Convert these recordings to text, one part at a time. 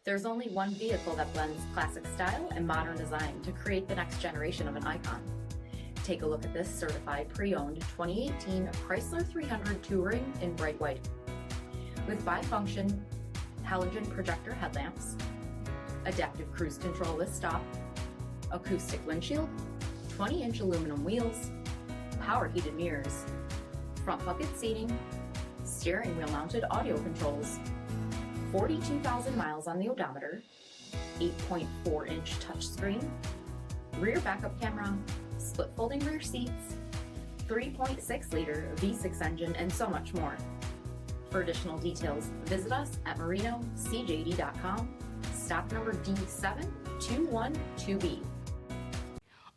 There's only one vehicle that blends classic style and modern design to create the next generation of an icon. Take a look at this certified pre-owned 2018 Chrysler 300 Touring in bright white. With bifunction halogen projector headlamps, adaptive cruise control with stop, acoustic windshield, 20-inch aluminum wheels, power heated mirrors, front bucket seating, steering wheel mounted audio controls, 42,000 miles on the odometer, 8.4-inch touchscreen, rear backup camera, split folding rear seats, 3.6-liter V6 engine, and so much more. For additional details, visit us at MarinoCJD.com, stock number D7212B.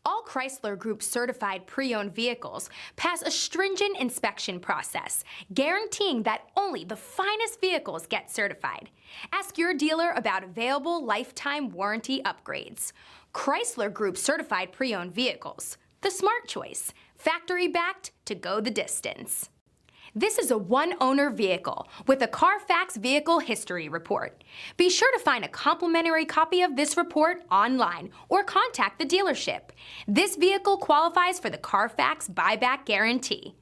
All Chrysler Group certified pre-owned vehicles pass a stringent inspection process, guaranteeing that only the finest vehicles get certified. Ask your dealer about available lifetime warranty upgrades. Chrysler Group certified pre-owned vehicles, the smart choice, factory backed to go the distance. This is a one-owner vehicle with a CARFAX Vehicle History Report. Be sure to find a complimentary copy of this report online or contact the dealership. This vehicle qualifies for the CARFAX buyback guarantee.